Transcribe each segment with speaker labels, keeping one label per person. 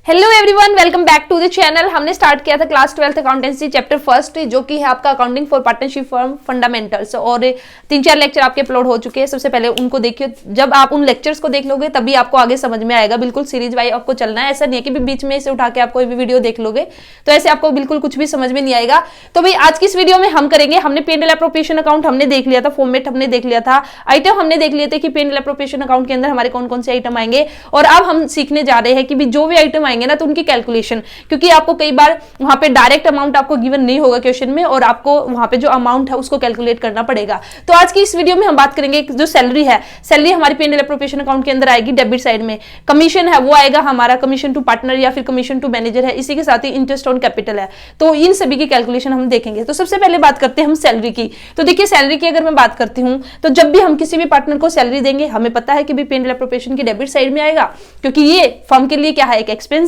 Speaker 1: Hello everyone, welcome back to the channel. हमने start किया था class 12th accountancy chapter first, जो कि है आपका accounting for partnership firm fundamentals, और 3-4 लेक्चर आपके अपलोड हो चुके हैं। सबसे पहले उनको देखिए, जब आप उन लेक्चर्स को देख लोगे तभी आपको आगे समझ में आएगा। बिल्कुल सीरीज वाइज आपको चलना है, ऐसा नहीं है कि बीच में इसे उठा के आपको वीडियो देख लोगे तो ऐसे आपको बिल्कुल कुछ भी समझ में नहीं आएगा। तो भाई आज की इस वीडियो में हम करेंगे, हमने P&L एप्रोप्रिएशन अकाउंट हमने देख लिया था, फॉर्मेट हमने देख लिया था, आइटम हमने देख लिए थे कि P&L एप्रोप्रिएशन अकाउंट के अंदर हमारे कौन कौन से आइटम आएंगे। और अब हम सीखने जा रहे हैं कि भी जो भी आइटम आएंगे ना तो उनकी कैलकुलेशन, क्योंकि आपको कई बार वहां पे डायरेक्ट अमाउंट आपको गिवन नहीं होगा क्वेश्चन में, और आपको वहां पे जो अमाउंट है उसको कैलकुलेट करना पड़ेगा। तो आज की इस वीडियो में हम बात करेंगे जो सैलरी है, सैलरी हमारी P&L एप्रोप्रिएशन अकाउंट के अंदर आएगी डेबिट साइड में। कमीशन है वो आएगा हमारा कमीशन टू पार्टनर या फिर कमीशन टू मैनेजर है, इसी के साथ ही इंटरेस्ट ऑन कैपिटल है। तो इन सभी की कैलकुलेशन हम देखेंगे। तो सबसे पहले बात करते हैं हम सैलरी की। तो देखिए सैलरी की अगर मैं बात करती हूं तो जब भी हम किसी भी पार्टनर को सैलरी देंगे हमें पता है कि भी P&L एप्रोप्रिएशन की डेबिट साइड में आएगा, क्योंकि ये फर्म के लिए क्या है, एक एक्सपेंस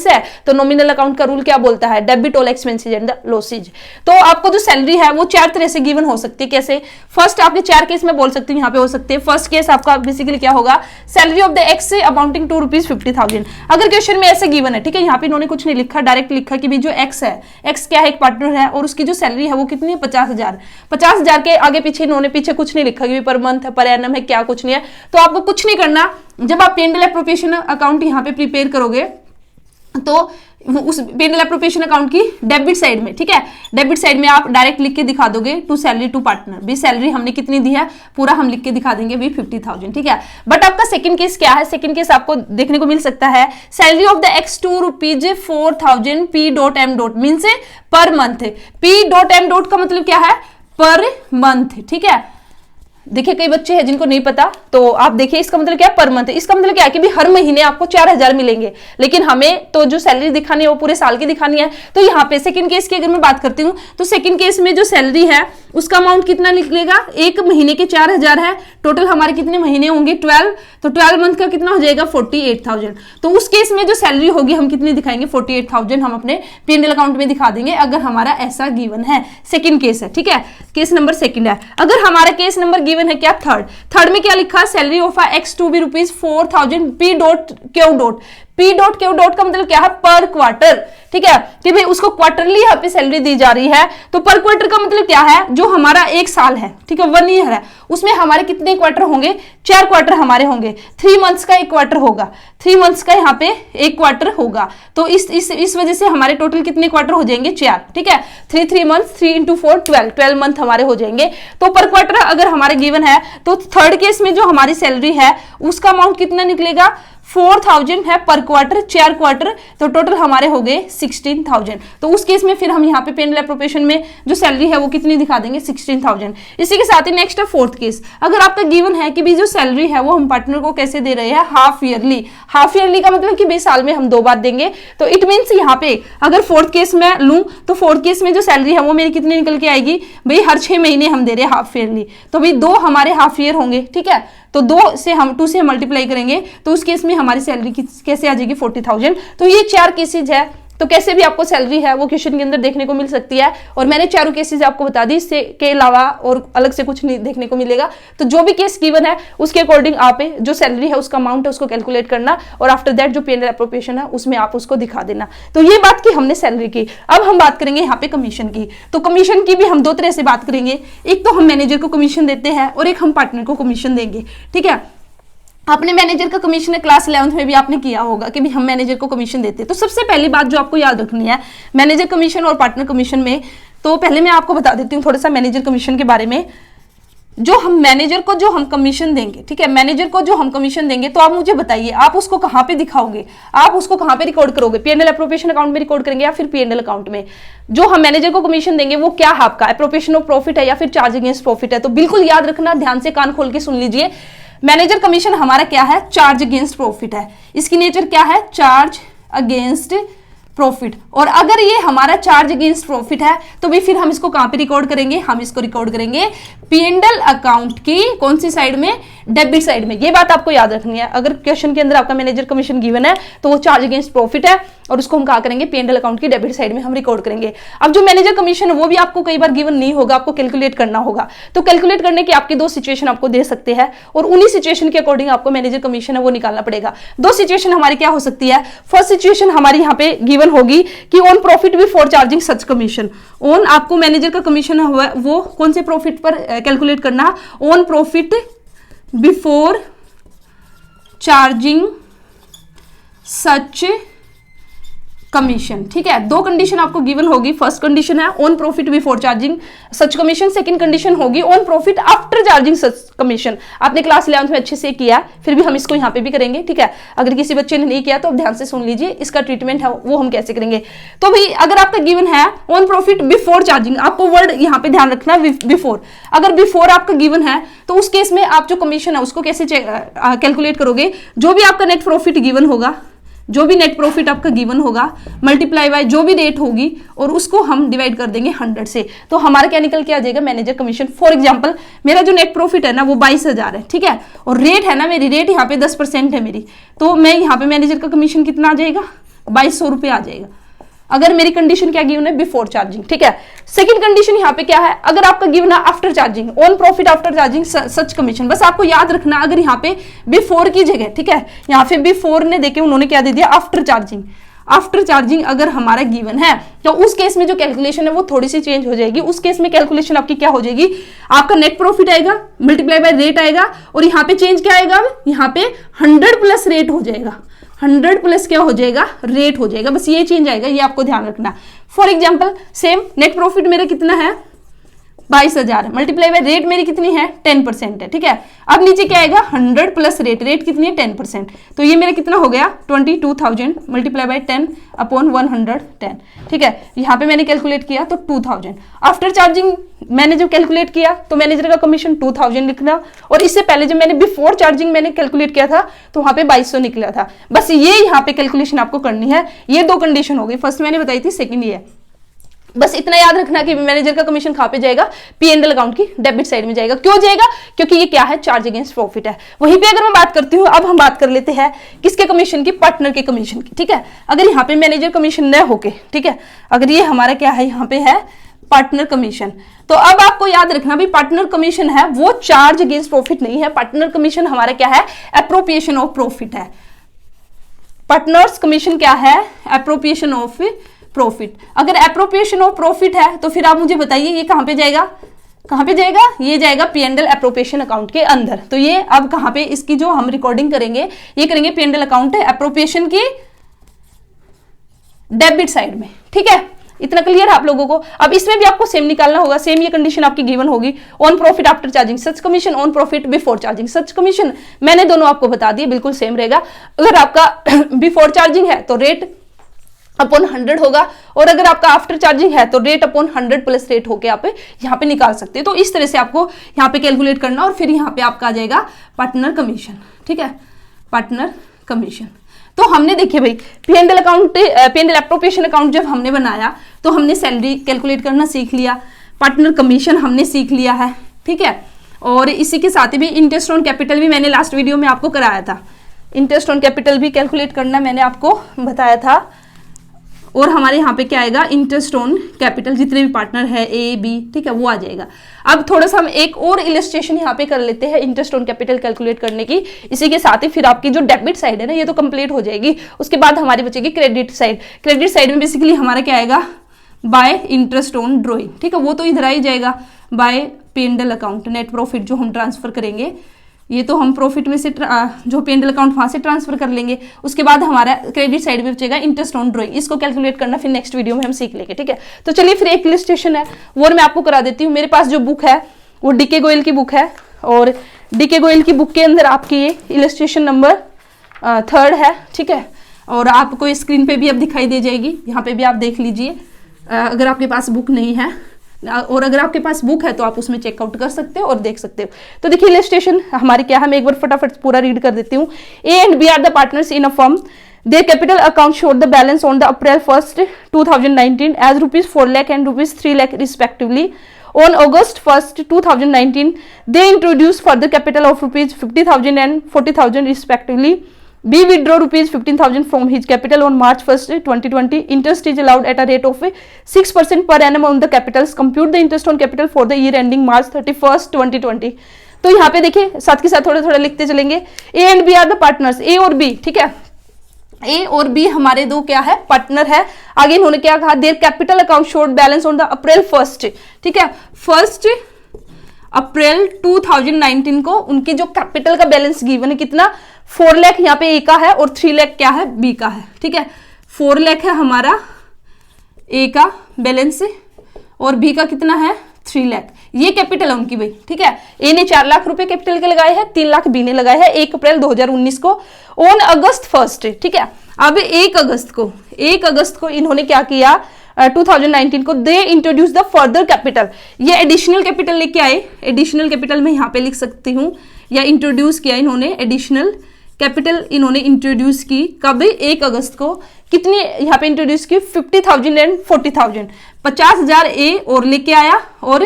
Speaker 1: है। तो नॉमिनल अकाउंट का रूल क्या बोलता है, debit all expenses and the losses. तो आपको जो सैलरी है वो 4 तरह से गिवन हो सकती है। कैसे? फर्स्ट आपके 4 केस में बोल सकती हूँ यहाँ पे हो सकते हैं। फर्स्ट केस आपका बेसिकली क्या होगा, salary of the X amounting to ₹50,000। अगर क्वेश्चन में ऐसे गिवन है, ठीक है, यहाँ पे इन्होंने कुछ नहीं लिखा, डायरेक्ट लिखा कि भी जो एक्स है, एक्स क्या है, एक पार्टनर है और उसकी जो सैलरी है वो कितनी है, 50,000। 50,000 के आगे पीछे इन्होंने पीछे कुछ नहीं लिखा कि पर मंथ है, पर एनम है, क्या कुछ नहीं है। तो आपको कुछ नहीं करना। जब आप P&L एप्रोप्रिएशन अकाउंट यहाँ पे प्रिपेयर करोगे तो उस P&L एप्रोप्रिएशन अकाउंट की डेबिट साइड में, ठीक है, डेबिट साइड में आप डायरेक्ट लिख के दिखा दोगे टू सैलरी टू पार्टनर। भी सैलरी हमने कितनी दी है पूरा हम लिख के दिखा देंगे भी 50,000, ठीक है। बट आपका सेकंड केस क्या है, सेकंड केस आपको देखने को मिल सकता है, salary of the X to ₹4,000 P.M. Means per month. P.M. का मतलब क्या है, पर मंथ, ठीक है। देखिए कई बच्चे हैं जिनको नहीं पता, तो आप देखिए इसका मतलब क्या है, पर मंथ। इसका मतलब क्या है कि भी हर महीने आपको 4,000 मिलेंगे, लेकिन हमें तो जो सैलरी दिखानी है वो पूरे साल की दिखानी है। तो यहाँ पे सेकंड केस की अगर मैं बात करती हूँ तो सेकंड केस में जो सैलरी है उसका अमाउंट कितना निकलेगा, एक महीने के 4,000 है, टोटल हमारे कितने महीने होंगे 12, तो 12 मंथ का कितना हो जाएगा 48,000। तो उस केस में जो सैलरी होगी हम कितनी दिखाएंगे, 48,000 हम अपने P&L अकाउंट में दिखा देंगे, अगर हमारा ऐसा गिवन है। सेकंड केस है, ठीक है, केस नंबर सेकंड है। अगर हमारा केस नंबर गिवन है क्या, थर्ड में क्या लिखा, salary of X to be ₹4,000 P.Q. का मतलब क्या है, पर क्वार्टर, ठीक है, कि भाई उसको क्वार्टरली यहाँ पे सैलरी दी जा रही है। तो पर क्वार्टर का मतलब क्या है, जो हमारा एक साल है, ठीक है, 1 ईयर है, उसमें हमारे कितने क्वार्टर होंगे, 4 क्वार्टर हमारे होंगे। 3 मंथ्स का एक क्वार्टर होगा, 3 मंथ्स का यहाँ पे एक क्वार्टर होगा। तो इस वजह से हमारे टोटल कितने क्वार्टर हो जाएंगे, 4, ठीक है। 3 मंथ्स, 3 × 4 12 मंथ हमारे हो जाएंगे। तो पर क्वार्टर अगर हमारे गिवन है तो थर्ड केस में जो हमारी सैलरी है उसका अमाउंट कितना निकलेगा, 4,000 है पर क्वार्टर, 4 क्वार्टर, तो टोटल हमारे हो गए 16,000। तो उस केस में फिर हम यहाँ पे P&L एप्रोप्रिएशन में जो सैलरी है वो कितनी दिखा देंगे, 16,000। इसी के साथ ही नेक्स्ट है फोर्थ केस। अगर आपका गिवन है कि भी जो सैलरी है वो हम पार्टनर को कैसे दे रहे हैं, हाफ ईयरली। हाफ ईयरली का मतलब कि भाई साल में हम 2 बार देंगे। तो इट मीन्स यहाँ पे अगर फोर्थ केस में लूं तो फोर्थ केस में जो सैलरी है वो मेरी कितनी निकल के आएगी, भाई हर 6 महीने हम दे रहे हैं हाफ ईयरली, तो भाई 2 हमारे हाफ ईयर होंगे, ठीक है। तो 2 से मल्टीप्लाई करेंगे तो उस केस में हमारी सैलरी कैसे आ जाएगी, 40,000। तो ये 4 केसेज है। तो कैसे भी आपको सैलरी है वो क्वेश्चन के अंदर देखने को मिल सकती है, और मैंने चारों केसेज आपको बता दी, इससे के अलावा और अलग से कुछ नहीं देखने को मिलेगा। तो जो भी केस गिवन है उसके अकॉर्डिंग आप जो सैलरी है उसका अमाउंट है उसको कैलकुलेट करना, और आफ्टर दैट जो P&L एप्रोप्रिएशन है उसमें आप उसको दिखा देना। तो ये बात की हमने सैलरी की। अब हम बात करेंगे यहाँ पे कमीशन की। तो कमीशन की भी हम 2 तरह से बात करेंगे, एक तो हम मैनेजर को कमीशन देते हैं और एक हम पार्टनर को कमीशन देंगे, ठीक है। आपने मैनेजर का कमीशन क्लास 11th में भी आपने किया होगा कि भी हम मैनेजर को कमीशन देते हैं। तो सबसे पहली बात जो आपको याद रखनी है मैनेजर कमीशन और पार्टनर कमीशन में, तो पहले मैं आपको बता देती हूँ थोड़ा सा मैनेजर कमीशन के बारे में। जो हम मैनेजर को जो हम कमीशन देंगे, ठीक है, मैनेजर को जो हम कमीशन देंगे, तो आप मुझे बताइए आप उसको कहाँ पे दिखाओगे, आप उसको कहाँ पे रिकॉर्ड करोगे, P&L एप्रोप्रिएशन अकाउंट में रिकॉर्ड करेंगे या फिर P&L अकाउंट में। जो हम मैनेजर को कमीशन देंगे वो क्या है, आपका एप्रोप्रिएशन ऑफ प्रॉफिट है या फिर चार्ज अगेंस्ट प्रॉफिट है। तो बिल्कुल याद रखना, ध्यान से कान खोल के सुन लीजिए। मैनेजर कमीशन हमारा क्या है, चार्ज अगेंस्ट प्रॉफिट है। इसकी नेचर क्या है, चार्ज अगेंस्ट प्रॉफिट। और अगर ये हमारा चार्ज अगेंस्ट प्रॉफिट है तो भी फिर हम इसको कहां पे रिकॉर्ड करेंगे, हम इसको रिकॉर्ड करेंगे P&L अकाउंट की कौन सी साइड में, डेबिट साइड में। ये बात आपको याद रखनी है। अगर क्वेश्चन के अंदर आपका मैनेजर कमीशन गिवन है तो वो चार्ज अगेंस्ट प्रॉफिट है और उसको हम कहा करेंगे P&L अकाउंट की डेबिट साइड में हम रिकॉर्ड करेंगे। अब जो मैनेजर कमीशन है वो भी आपको कई बार गिवन नहीं होगा, आपको कैलकुलेट करना होगा। तो कैलकुलेट करने की आपकी दो सिचुएशन आपको दे सकते हैं और उन्हीं सिचुएशन के अकॉर्डिंग आपको मैनेजर कमीशन है वो निकालना पड़ेगा। दो सिचुएशन हमारी क्या हो सकती है? फर्स्ट सिचुएशन हमारी यहाँ पे गिवन होगी कि on profit before charging such commission. On आपको मैनेजर का कमीशन हुआ वो कौन से प्रॉफिट पर कैलकुलेट करना है? On profit before charging such commission. ठीक है, दो कंडीशन आपको गिवन होगी। फर्स्ट कंडीशन है on profit before charging such commission, second condition होगी on profit after charging such commission. आपने क्लास 11th में अच्छे से किया, फिर भी हम इसको यहाँ पे भी करेंगे। ठीक है, अगर किसी बच्चे ने नहीं किया तो ध्यान से सुन लीजिए, इसका ट्रीटमेंट है वो हम कैसे करेंगे। तो भाई अगर आपका गिवन है ऑन प्रॉफिट बिफोर चार्जिंग, आपको वर्ड यहाँ पे ध्यान रखना है बिफोर। अगर बिफोर आपका गिवन है तो उस केस में आप जो कमीशन है उसको कैसे कैलकुलेट करोगे? जो भी आपका नेट प्रॉफिट गिवन होगा, जो भी नेट प्रॉफिट आपका गिवन होगा मल्टीप्लाई बाय जो भी रेट होगी और उसको हम डिवाइड कर देंगे 100 से। तो हमारा क्या निकल के आ जाएगा? Manager commission. फॉर एग्जांपल मेरा जो नेट प्रॉफिट है ना वो 22,000 है। ठीक है, और रेट है ना मेरी, रेट यहाँ पे 10% है मेरी, तो मैं यहाँ पे मैनेजर का कमीशन कितना आ जाएगा? 2200 रुपये आ जाएगा। अगर मेरी कंडीशन क्या गिवन है? Before charging. ठीक है, सेकंड कंडीशन यहाँ पे क्या है? अगर आपका गिवन है after charging, on profit after charging such commission. बस आपको याद रखना अगर यहाँ पे बिफोर की जगह, ठीक है, यहाँ पे बिफोर ने देखे उन्होंने क्या दे दिया? After charging. आफ्टर चार्जिंग अगर हमारा गिवन है तो उस केस में जो कैलकुलेशन है वो थोड़ी सी चेंज हो जाएगी। उस केस में कैलकुलेशन आपकी क्या हो जाएगी? आपका नेट प्रॉफिट आएगा मल्टीप्लाई बाय रेट आएगा और यहाँ पे चेंज क्या आएगा? अब यहाँ पे 100 प्लस रेट हो जाएगा। 100 प्लस क्या हो जाएगा? रेट हो जाएगा। बस ये चेंज आएगा, ये आपको ध्यान रखना। For example same net profit मेरा कितना है? 22,000 मल्टीप्लाई बाय रेट मेरी कितनी है? 10% है। ठीक है, अब नीचे क्या आएगा? 100 प्लस रेट, रेट कितनी है? 10%। तो ये मेरा कितना हो गया? 22,000 मल्टीप्लाई बाय 10 अपॉन 110। ठीक है, यहाँ पे मैंने कैलकुलेट किया तो 2000। आफ्टर चार्जिंग मैंने जब कैलकुलेट किया तो मैनेजर का कमीशन 2000 निकला और इससे पहले जब मैंने बिफोर चार्जिंग मैंने कैलकुलेट किया था तो वहां पे 2200 निकला था। बस ये यहाँ पे कैलकुलेशन आपको करनी है। ये दो कंडीशन हो गई, फर्स्ट मैंने बताई थी, सेकंड ये। बस इतना याद रखना कि मैनेजर का कमीशन कहां पे जाएगा? P&L अकाउंट की डेबिट साइड में जाएगा। क्यों जाएगा? क्योंकि ये क्या है? चार्ज अगेंस्ट प्रॉफिट है। वहीं पे अगर मैं बात करती हूँ, अब हम बात कर लेते हैं किसके कमीशन की? पार्टनर के कमीशन की। ठीक है, अगर यहाँ पे मैनेजर कमीशन न होके, ठीक है, अगर ये हमारा क्या है? यहाँ पे है पार्टनर कमीशन। तो अब आपको याद रखना भी पार्टनर कमीशन है वो चार्ज अगेंस्ट प्रॉफिट नहीं है। पार्टनर कमीशन हमारा क्या है? एप्रोप्रिएशन ऑफ प्रॉफिट है। पार्टनर्स कमीशन क्या है? Appropriation of profit. अगर एप्रोप्रिएशन ऑफ प्रॉफिट है तो फिर आप मुझे बताइए ये कहां पे जाएगा? कहां पे जाएगा? ये जाएगा P&L एप्रोप्रिएशन अकाउंट के अंदर। तो ये अब कहां पे इसकी जो हम रिकॉर्डिंग करेंगे ये करेंगे P&L अकाउंट एप्रोप्रिएशन की डेबिट साइड में। ठीक है, इतना क्लियर है आप लोगों को? अब इसमें भी आपको सेम निकालना होगा। सेम ये कंडीशन आपकी गिवन होगी, on profit after charging such commission, on profit before charging such commission. मैंने दोनों आपको बता दिए, बिल्कुल सेम रहेगा। अगर आपका बिफोर चार्जिंग है तो रेट अपॉन 100 होगा और अगर आपका आफ्टर चार्जिंग है तो रेट अपॉन 100 प्लस रेट होके आप यहाँ पे निकाल सकते हैं। तो इस तरह से आपको यहाँ पे कैलकुलेट करना और फिर यहाँ पे आपका आ जाएगा पार्टनर कमीशन। ठीक है, पार्टनर कमीशन। तो हमने देखिए भाई P&L account, P&L appropriation account जब हमने बनाया तो हमने सैलरी कैलकुलेट करना सीख लिया, पार्टनर कमीशन हमने सीख लिया है। ठीक है, और इसी के साथ ही भी इंटरेस्ट ऑन कैपिटल भी मैंने लास्ट वीडियो में आपको कराया था। इंटरेस्ट ऑन कैपिटल भी कैलकुलेट करना मैंने आपको बताया था। और हमारे यहाँ पे क्या आएगा? इंटरेस्ट ऑन कैपिटल, जितने भी पार्टनर है A, B, ठीक है, वो आ जाएगा। अब थोड़ा सा हम एक और इलस्ट्रेशन यहाँ पे कर लेते हैं इंटरेस्ट ऑन कैपिटल कैलकुलेट करने की। इसी के साथ ही फिर आपकी जो डेबिट साइड है ना ये तो कंप्लीट हो जाएगी। उसके बाद हमारी बचेगी क्रेडिट साइड। क्रेडिट साइड में बेसिकली हमारा क्या आएगा? Bye interest on drawing. ठीक है, वो तो इधर आ ही जाएगा bye P&L account. Net profit जो हम ट्रांसफर करेंगे ये तो हम प्रॉफिट में से जो P&L अकाउंट वहां से ट्रांसफर कर लेंगे। उसके बाद हमारा क्रेडिट साइड में बचेगा इंटरेस्ट ऑन ड्रॉइंग। इसको कैलकुलेट करना फिर नेक्स्ट वीडियो में हम सीख लेंगे। ठीक है, तो चलिए फिर एक इलस्ट्रेशन है वो मैं आपको करा देती हूँ। मेरे पास जो बुक है वो DK गोयल की बुक है और DK गोयल की बुक के अंदर आपकी ये इलस्ट्रेशन नंबर 3 है। ठीक है, और आपको स्क्रीन पे भी अब दिखाई दे जाएगी, यहाँ पे भी आप देख लीजिए अगर आपके पास बुक नहीं है। और अगर आपके पास बुक है तो आप उसमें चेकआउट कर सकते हो और देख सकते हो। तो देखिए इलस्ट्रेशन हमारी क्या है, मैं एक बार फटाफट पूरा रीड कर देती हूँ। A and B are the partners in a firm. Their capital account showed the balance on the April 1st, 2019 as ₹4 lakh and ₹3 lakh respectively. On August 1st, 2019, they introduced further capital of rupees 50,000 and 40,000 respectively. B withdraw rupees 15,000 from his capital on March 1st, 2020. Interest is allowed at a rate of 6% per annum on the capitals. Compute the interest on capital for the year ending March 31st, 2020. तो यहाँ पे देखिए साथ के साथ थोड़ा थोड़ा लिखते चलेंगे. A and B are the partners. A और B, ठीक है, ए और बी हमारे दो क्या है, पार्टनर है. आगे इन्होंने क्या कहा, their capital account showed balance on the April 1st, ठीक है, 1 अप्रैल 2019 को उनकी जो कैपिटल का बैलेंस गिवन है कितना, 4 लाख यहाँ पे ए का है और 3 लाख क्या है, बी का है. ठीक है, 4 लाख है हमारा ए का बैलेंस और बी का कितना है, 3 लाख. ये कैपिटल है उनकी भाई. ठीक है, ए ने 4 लाख रुपए कैपिटल के लगाए हैं, 3 लाख बी ने लगाए हैं 1 अप्रैल 2019 को ऑन अगस्त 1st. ठीक है, अब 1 अगस्त को इन्होंने क्या किया, 2019 को they introduce the further capital. ये एडिशनल कैपिटल लेके आए. एडिशनल कैपिटल में यहाँ पे लिख सकती हूँ, या इंट्रोड्यूस किया इन्होंने एडिशनल कैपिटल. इन्होंने इंट्रोड्यूस की कब, 1 अगस्त को. कितनी यहाँ पे इंट्रोड्यूस की, 50,000 एंड 40,000. 50,000 ए और लेके आया और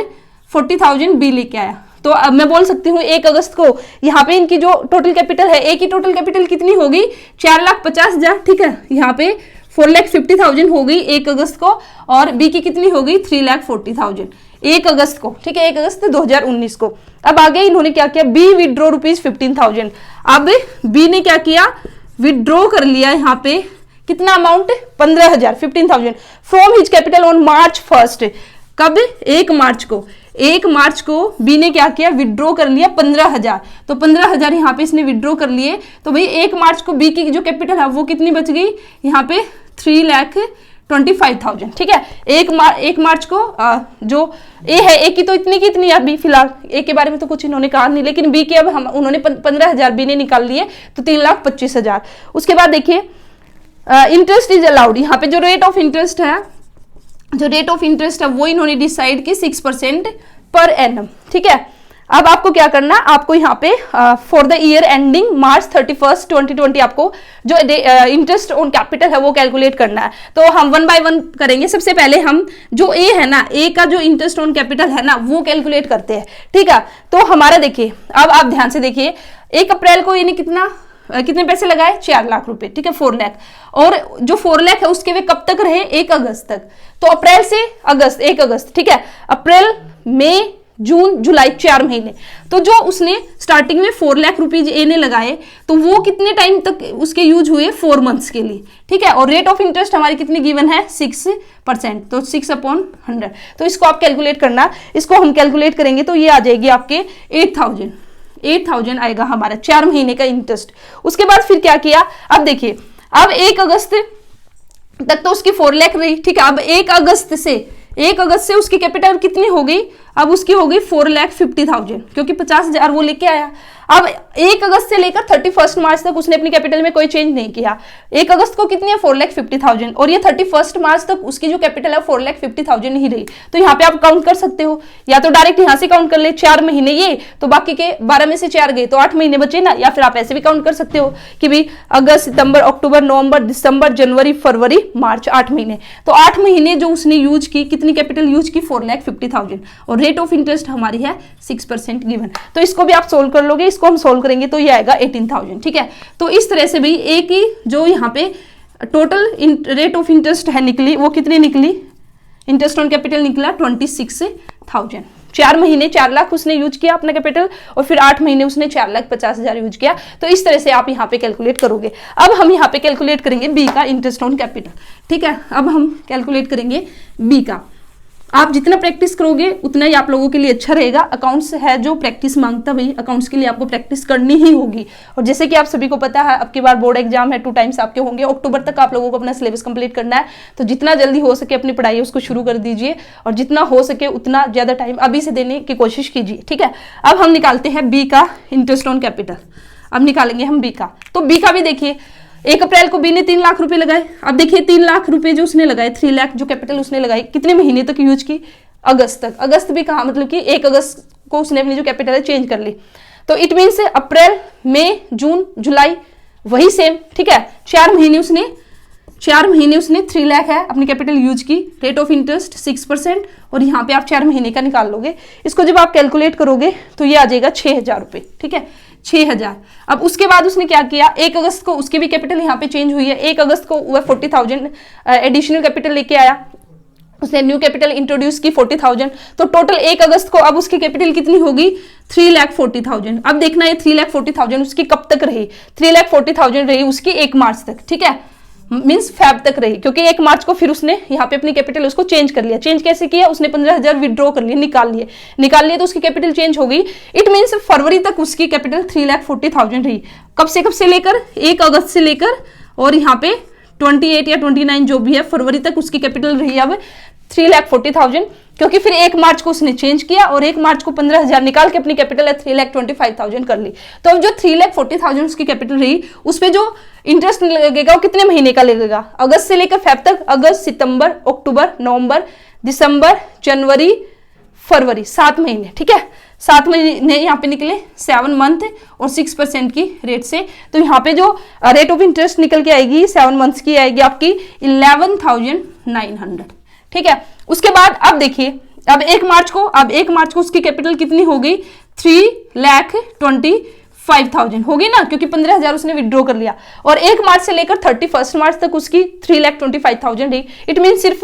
Speaker 1: 40,000 बी लेके आया. तो अब मैं बोल सकती हूँ 1 अगस्त को यहाँ पे इनकी जो टोटल कैपिटल है, ए की टोटल कैपिटल कितनी होगी, 4,50,000. ठीक है, यहाँ पे 4,50,000 हो गई 1 अगस्त को और बी की कितनी हो गई, 3,40,000 1 अगस्त को. ठीक है, 1 अगस्त 2019 को. अब आगे इन्होंने क्या किया, बी विड्रॉ रुपीज 15,000. अब बी ने क्या किया, विड्रॉ कर लिया यहाँ पे कितना amount, 15,000, 15,000 from his capital on March 1st. कब, 1 मार्च को बी ने क्या किया, विड्रॉ कर लिया 15,000. तो 15,000 यहाँ पे इसने विड्रॉ कर लिए. तो भाई 1 मार्च को बी की जो कैपिटल है वो कितनी बच गई, यहाँ पे 3,25,000. ठीक है, 1 मार्च को जो ए है, ए की तो इतनी की इतनी अभी फिलहाल, ए के बारे में तो कुछ इन्होंने कहा नहीं, लेकिन बी के अब हम उन्होंने 15,000 बी ने निकाल लिए तो 3,25,000. उसके बाद देखिए इंटरेस्ट इज अलाउड. यहाँ पे जो रेट ऑफ इंटरेस्ट है वो इन्होंने डिसाइड की 6% पर एनम. ठीक है, अब आपको क्या करना, आपको यहाँ पे for the year ending March 31st, 2020 आपको जो इंटरेस्ट ऑन कैपिटल है वो कैलकुलेट करना है. तो हम 1 बाय 1 करेंगे. सबसे पहले हम जो ए है ना, ए का जो इंटरेस्ट ऑन कैपिटल है ना वो कैलकुलेट करते हैं. ठीक है, तो हमारा देखिए, अब आप ध्यान से देखिए, 1 अप्रैल को इन्हें कितने पैसे लगाए, 4 लाख रुपए. ठीक है, 4 लाख. और जो 4 लाख है उसके वे कब तक रहे, 1 अगस्त तक. तो अप्रैल से अगस्त, 1 अगस्त. ठीक है, अप्रैल, मई, जून, जुलाई, 4 महीने. तो जो उसने स्टार्टिंग में 4 लाख रुपीज ए ने लगाए तो वो कितने टाइम तक उसके यूज हुए, 4 मंथ्स के लिए. ठीक है, और रेट ऑफ इंटरेस्ट हमारी कितनी गिवन है, 6%. तो 6/100. तो इसको आप कैलकुलेट करना. इसको हम कैलकुलेट करेंगे तो ये आ जाएगी आपके 8,000 आएगा हमारा 4 महीने का इंटरेस्ट. उसके बाद फिर क्या किया, अब देखिए, अब 1 अगस्त तक तो उसकी 4 लाख रही. ठीक है, अब 1 अगस्त से उसकी कैपिटल कितनी हो गई, अब उसकी हो गई 4,50,000 क्योंकि 50,000 वो लेके आया. अब 1 अगस्त से लेकर 31 मार्च तक उसने अपनी कैपिटल में कोई चेंज नहीं किया. 1 अगस्त को कितनी है, 4,50,000 और ये 31 मार्च तक उसकी जो कैपिटल है 4,50,000 ही रही. तो यहाँ पे आप काउंट कर सकते हो, या तो डायरेक्ट यहाँ से काउंट कर ले 4 महीने ये, तो बाकी के 12 में से 4 गए तो 8 महीने बचे ना. या फिर आप ऐसे भी काउंट कर सकते हो कि भाई अगस्त, सितंबर, अक्टूबर, नवंबर, दिसंबर, जनवरी, फरवरी, मार्च, 8 महीने. तो 8 महीने जो उसने यूज की, कितनी कैपिटल यूज की, 4,50,000 और रेट ऑफ इंटरेस्ट हमारी है 6% गिवन. तो इसको भी आप सोल्व कर लोगे. इसको हम सोल्व करेंगे तो ये आएगा 18,000. ठीक है, तो इस तरह से भाई ए की जो यहाँ पे टोटल रेट ऑफ इंटरेस्ट है निकली, वो कितनी निकली, इंटरेस्ट ऑन कैपिटल निकला 26,000. 4 महीने 4 लाख उसने यूज किया अपना कैपिटल और फिर 8 महीने उसने 4,50,000 यूज किया. तो इस तरह से आप यहाँ पे कैलकुलेट करोगे. अब हम यहाँ पे कैलकुलेट करेंगे बी का इंटरेस्ट ऑन कैपिटल. ठीक है, अब हम कैलकुलेट करेंगे बी का. आप जितना प्रैक्टिस करोगे उतना ही आप लोगों के लिए अच्छा रहेगा. अकाउंट्स है जो प्रैक्टिस मांगता, भाई अकाउंट्स के लिए आपको प्रैक्टिस करनी ही होगी. और जैसे कि आप सभी को पता है अब की बार बोर्ड एग्जाम है, 2 टाइम्स आपके होंगे. अक्टूबर तक आप लोगों को अपना सिलेबस कंप्लीट करना है. तो जितना जल्दी हो सके अपनी पढ़ाई उसको शुरू कर दीजिए और जितना हो सके उतना ज्यादा टाइम अभी से देने की कोशिश कीजिए. ठीक है, अब हम निकालते हैं बी का इंटरेस्ट ऑन कैपिटल. अब निकालेंगे हम बी का. तो बी का भी देखिए, 1 अप्रैल को बी ने 3 लाख रुपए लगाए. अब देखिए 3 लाख रुपए जो उसने लगाए, 3 लाख जो कैपिटल उसने लगाई, कितने महीने तक यूज की, अगस्त तक. अगस्त भी कहा, मतलब कि 1 अगस्त को उसने अपनी जो कैपिटल है चेंज कर ली. तो इट मीन्स अप्रैल, मई, जून, जुलाई वही सेम. ठीक है, 4 महीने उसने 4 महीने उसने 3 लाख है अपनी कैपिटल यूज की, रेट ऑफ इंटरेस्ट 6%, और यहाँ पे आप 4 महीने का निकाल लोगे। इसको जब आप कैलकुलेट करोगे तो ये आ जाएगा 6,000 रुपये, ठीक है, 6,000। अब उसके बाद उसने क्या किया, 1 अगस्त को उसकी भी कैपिटल यहाँ पे चेंज हुई है, 1 अगस्त को वह 40,000 एडिशनल कैपिटल लेके आया, उसने न्यू कैपिटल इंट्रोड्यूस की 40,000, तो टोटल 1 अगस्त को अब उसकी कैपिटल कितनी होगी, 3,40,000। अब देखना है 3,40,000 उसकी कब तक रही, 3,40,000 रही उसकी 1 मार्च तक, ठीक है, मींस फेब तक रही, क्योंकि 1 मार्च को फिर उसने यहाँ पे अपनी कैपिटल उसको चेंज कर लिया। चेंज कैसे किया, उसने 15,000 विड्रॉ कर लिए, निकाल लिए तो उसकी कैपिटल चेंज हो गई। इट मींस फरवरी तक उसकी कैपिटल 3,40,000 रही। कब से लेकर, 1 अगस्त से लेकर और यहाँ पे 28 या 29 जो भी है फरवरी तक उसकी कैपिटल रही अब 3,40,000, क्योंकि फिर 1 मार्च को उसने चेंज किया और 1 मार्च को 15,000 निकाल के अपनी कैपिटल है 3,25,000 कर ली। तो अब जो 3,40,000 उसकी कैपिटल रही उस पर जो इंटरेस्ट लगेगा वो कितने महीने का लगेगा, अगस्त से लेकर फेब तक, अगस्त, सितंबर, अक्टूबर, नवंबर, दिसंबर, जनवरी, फरवरी, 7 महीने, ठीक है, 7 महीने यहाँ पे निकले, 7 मंथ और 6% की रेट से। तो यहाँ पे जो रेट ऑफ इंटरेस्ट निकल के आएगी 7 मंथ्स की आएगी आपकी 11,900, ठीक है। उसके बाद अब देखिए, अब 1 मार्च को उसकी कैपिटल कितनी हो गई, 3,25,000 होगी ना, क्योंकि 15,000 उसने विड्रॉ कर लिया, और 1 मार्च से लेकर 31 मार्च तक उसकी 3,25,000 रही। इट मीन सिर्फ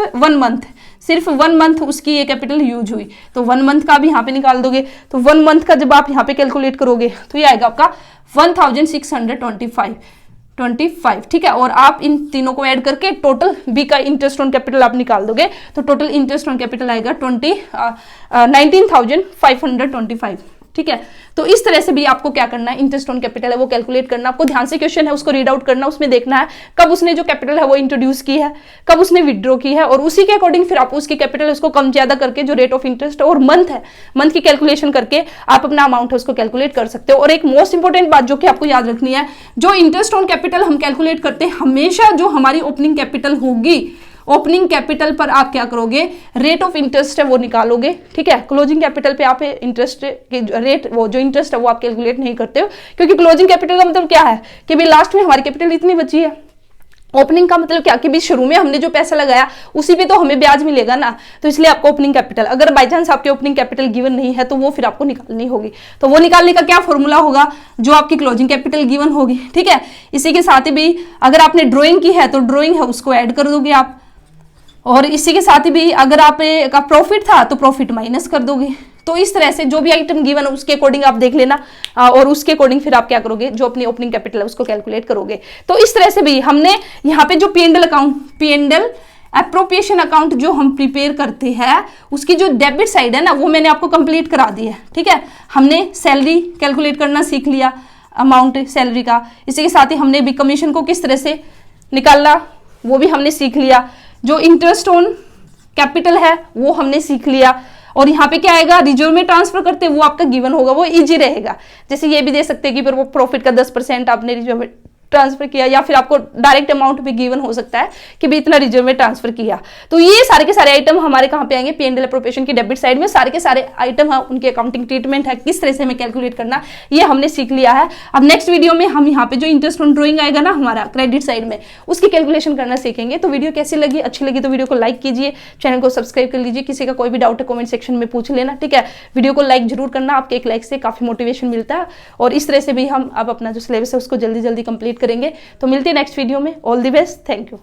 Speaker 1: 1 मंथ उसकी ये कैपिटल यूज हुई। तो 1 मंथ का भी यहाँ पे निकाल दोगे, तो 1 मंथ का जब आप यहाँ पे कैलकुलेट करोगे तो ये आएगा आपका 1,625, ठीक है। और आप इन तीनों को ऐड करके टोटल बी का इंटरेस्ट ऑन कैपिटल आप निकाल दोगे, तो टोटल इंटरेस्ट ऑन कैपिटल आएगा 19,525, ठीक है। तो इस तरह से भी आपको क्या करना है, इंटरेस्ट ऑन कैपिटल है वो कैलकुलेट करना, आपको ध्यान से क्वेश्चन है उसको रीड आउट करना, उसमें देखना है कब उसने जो कैपिटल है वो इंट्रोड्यूस की है, कब उसने विड्रॉ की है, और उसी के अकॉर्डिंग फिर आप उसकी कैपिटल उसको कम ज्यादा करके जो रेट ऑफ इंटरेस्ट और मंथ है, मंथ की कैलकुलेशन करके आप अपना अमाउंट है उसको कैलकुलेट कर सकते हो। और एक मोस्ट इंपॉर्टेंट बात जो कि आपको याद रखनी है, जो इंटरेस्ट ऑन कैपिटल हम कैलकुलेट करते हैं हमेशा जो हमारी ओपनिंग कैपिटल होगी, ओपनिंग कैपिटल पर आप क्या करोगे, रेट ऑफ इंटरेस्ट है वो निकालोगे, ठीक है। क्लोजिंग कैपिटल पे आप इंटरेस्ट के रेट, वो जो इंटरेस्ट है वो आप कैलकुलेट नहीं करते हो, क्योंकि क्लोजिंग कैपिटल का मतलब क्या है कि भाई लास्ट में हमारी कैपिटल इतनी बची है। ओपनिंग का मतलब क्या कि भी शुरू में हमने जो पैसा लगाया उसी पे तो हमें ब्याज मिलेगा ना, तो इसलिए आपको ओपनिंग कैपिटल, अगर बाई चांस आपकी ओपनिंग कैपिटल गिवन नहीं है तो वो फिर आपको निकालनी होगी। तो वो निकालने का क्या फॉर्मूला होगा, जो आपकी क्लोजिंग कैपिटल गिवन होगी, ठीक है। इसी के साथ ही भी अगर आपने ड्रॉइंग की है तो ड्रॉइंग है उसको ऐड कर दोगे आप, और इसी के साथ ही भी अगर आपका प्रॉफिट था तो प्रॉफिट माइनस कर दोगे। तो इस तरह से जो भी आइटम गिवन है उसके अकॉर्डिंग आप देख लेना, और उसके अकॉर्डिंग फिर आप क्या करोगे, जो अपनी ओपनिंग कैपिटल है उसको कैलकुलेट करोगे। तो इस तरह से भी हमने यहाँ पे जो P&L account, P&L appropriation account जो हम प्रिपेयर करते हैं उसकी जो डेबिट साइड है ना वो मैंने आपको कंप्लीट करा दी है, ठीक है। हमने सैलरी कैलकुलेट करना सीख लिया, अमाउंट सैलरी का। इसी के साथ ही हमने भी कमीशन को किस तरह से निकालना वो भी हमने सीख लिया, जो इंटरेस्ट ऑन कैपिटल है वो हमने सीख लिया। और यहाँ पे क्या आएगा, रिजर्व में ट्रांसफर करते वो आपका गिवन होगा, वो इजी रहेगा। जैसे ये भी दे सकते हैं कि फिर वो प्रॉफिट का 10% आपने रिजर्व में ट्रांसफर किया, या फिर आपको डायरेक्ट अमाउंट भी गिवन हो सकता है कि भी इतना रिजर्व में ट्रांसफर किया। तो ये सारे के सारे आइटम हमारे कहाँ पे आएंगे, P&L एप्रोप्रिएशन की डेबिट साइड में सारे के सारे आइटम है, उनकी अकाउंटिंग ट्रीटमेंट है, किस तरह से हमें कैलकुलेट करना ये हमने सीख लिया है। अब नेक्स्ट वीडियो में हम यहाँ पे जो इंटरेस्ट ऑन ड्रॉइंग आएगा ना हमारा क्रेडिट साइड में, उसकी कैलकुलेशन करना सीखेंगे। तो वीडियो कैसी लगी, अच्छी लगी तो वीडियो को लाइक कीजिए, चैनल को सब्सक्राइब कर लीजिए, किसी का कोई भी डाउट है कॉमेंट सेक्शन में पूछ लेना, ठीक है। वीडियो को लाइक जरूर करना, आपके एक लाइक से काफी मोटिवेशन मिलता है, और इस तरह से भी हम अब अपना जो सिलेबस है उसको जल्दी जल्दी कंप्लीट करेंगे। तो मिलते हैं नेक्स्ट वीडियो में, all the best, thank you.